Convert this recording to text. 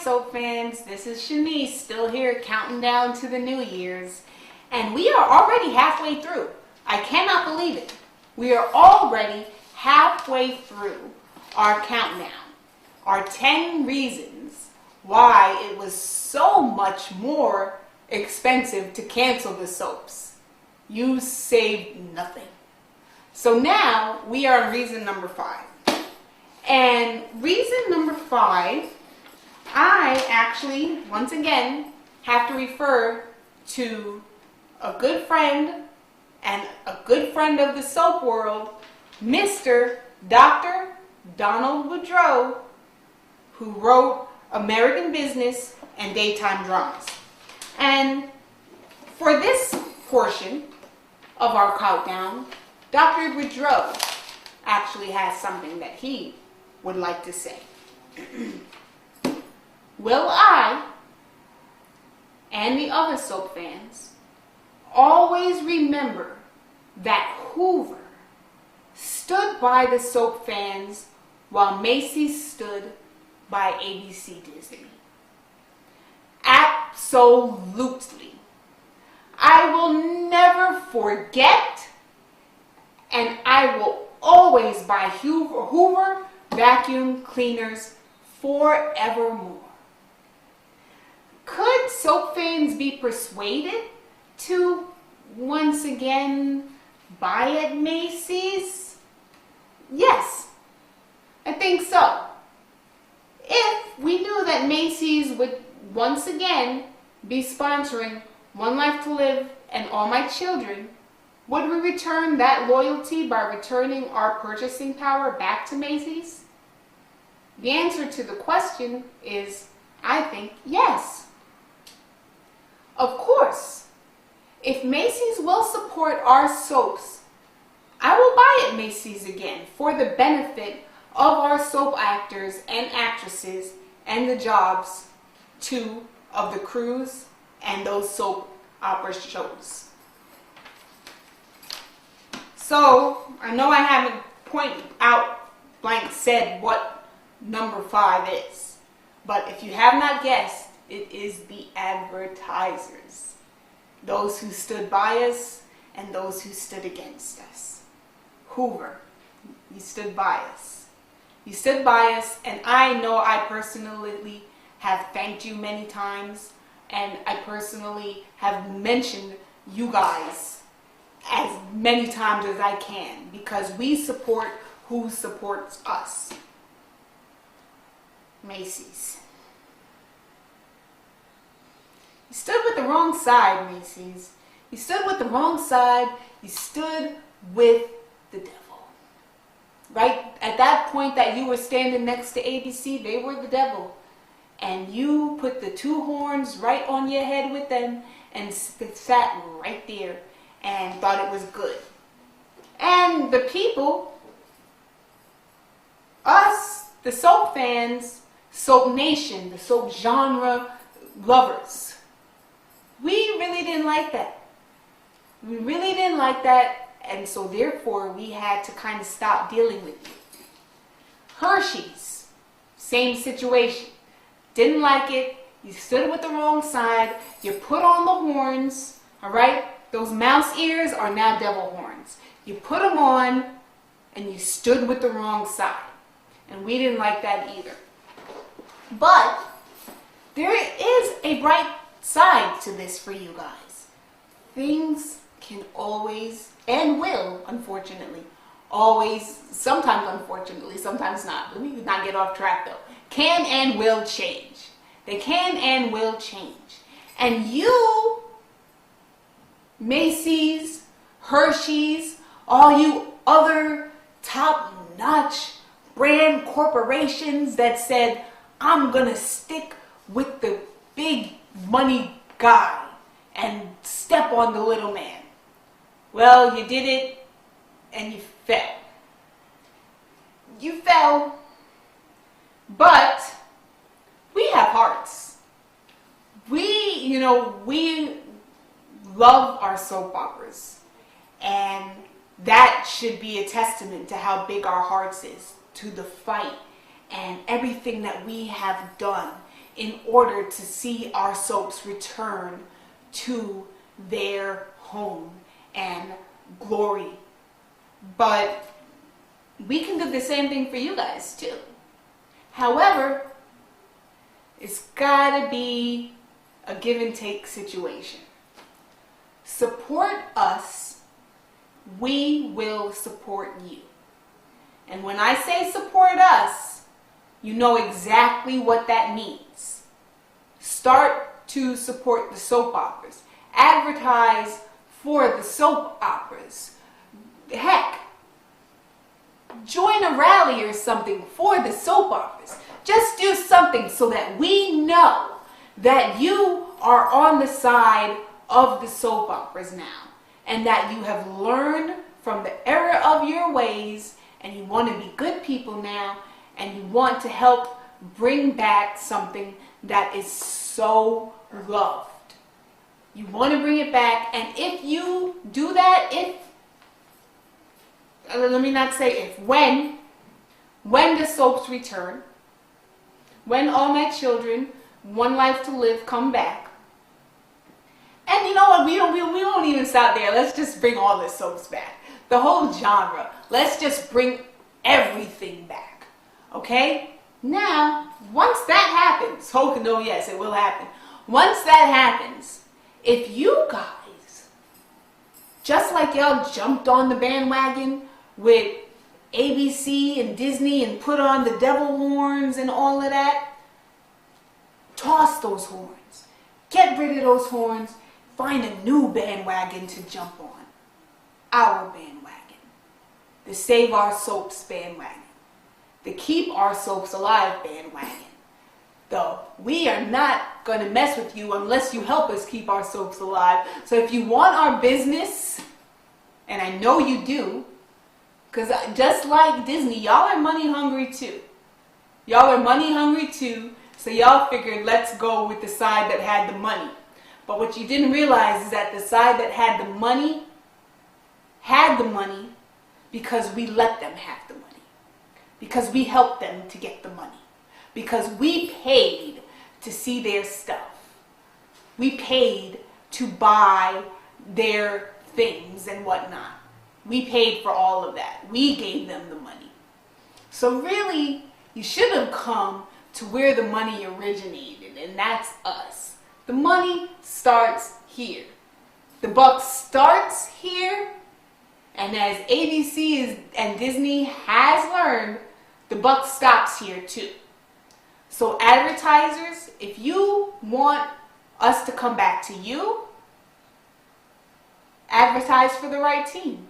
soap fans, this is Shanice, still here counting down to the New Year's. And we are already halfway through. I cannot believe it. We are already halfway through our countdown. Our 10 reasons why it was so much more expensive to cancel the soaps. You saved nothing. So now we are on reason number 5. And reason number 5, I actually, once again, have to refer to a good friend and a good friend of the soap world, Mr. Dr. Donald Woodrow, who wrote American Business and Daytime Dramas. And for this portion of our countdown, Dr. Woodrow actually has something that he would like to say. Will I and the other soap fans always remember that Hoover stood by the soap fans while Macy's stood by ABC Disney? Absolutely. I will never forget, and I will always buy Hoover vacuum cleaners forevermore. Could soap fans be persuaded to once again buy at Macy's? Yes, I think so. If we knew that Macy's would once again be sponsoring One Life to Live and All My Children, would we return that loyalty by returning our purchasing power back to Macy's? The answer to the question is, I think, yes. Of course, if Macy's will support our soaps, I will buy at Macy's again for the benefit of our soap actors and actresses and the jobs, too, of the crews and those soap opera shows. So, I know I haven't pointed out, said what number 5 is. But if you have not guessed, it is the advertisers. Those who stood by us and those who stood against us. Hoover, you stood by us. You stood by us, and I know I personally have thanked you many times, and I personally have mentioned you guys as many times as I can, because we support who supports us. Macy's. You stood with the wrong side, Macy's. You stood with the wrong side. You stood with the devil. Right at that point that you were standing next to ABC, they were the devil. And you put the 2 horns right on your head with them and sat right there and thought it was good. And the people, us, the soap fans, soap nation, the soap genre lovers, we really didn't like that. We really didn't like that, and so therefore we had to kind of stop dealing with you. Hershey's, same situation. Didn't like it. You stood with the wrong side. You put on the horns, all right? Those mouse ears are now devil horns. You put them on, and you stood with the wrong side. And we didn't like that either. But there is a bright side to this for you guys. Things can always, and will, unfortunately, always, sometimes unfortunately, sometimes not. Let me not get off track though. Can and will change. They can and will change. And you, Macy's, Hershey's, all you other top-notch brand corporations that said, I'm gonna stick with the big money guy and step on the little man. Well, you did it and you fell. You fell, but we have hearts. We love our soap operas, and that should be a testament to how big our hearts is, to the fight and everything that we have done in order to see our soaps return to their home and glory. But we can do the same thing for you guys too. However, it's gotta be a give and take situation. Support us, we will support you. And when I say support us, you know exactly what that means. Start to support the soap operas. Advertise for the soap operas. Heck, join a rally or something for the soap operas. Just do something so that we know that you are on the side of the soap operas now, and that you have learned from the error of your ways, and you want to be good people now, and you want to help bring back something that is so loved. You want to bring it back, and if you do that, when the soaps return, when All My Children, One Life to Live come back, and you know what, we don't even stop there. Let's just bring all the soaps back. The whole genre. Let's just bring everything back. Okay? Now, once that happens, no, yes, it will happen. Once that happens, if you guys, just like y'all jumped on the bandwagon with ABC and Disney and put on the devil horns and all of that, toss those horns. Get rid of those horns. Find a new bandwagon to jump on. Our bandwagon. The Save Our Soaps bandwagon. The Keep Our Soaps Alive bandwagon. Though we are not going to mess with you unless you help us keep our soaps alive. So if you want our business, and I know you do, because just like Disney, y'all are money hungry too. Y'all are money hungry too. So y'all figured, let's go with the side that had the money. But what you didn't realize is that the side that had the money because we let them have the money. Because we helped them to get the money. Because we paid to see their stuff. We paid to buy their things and whatnot. We paid for all of that. We gave them the money. So really, you should have come to where the money originated, and that's us. The money starts here. The buck starts here, and as ABC and Disney has learned, the buck stops here too. So advertisers, if you want us to come back to you, advertise for the right team.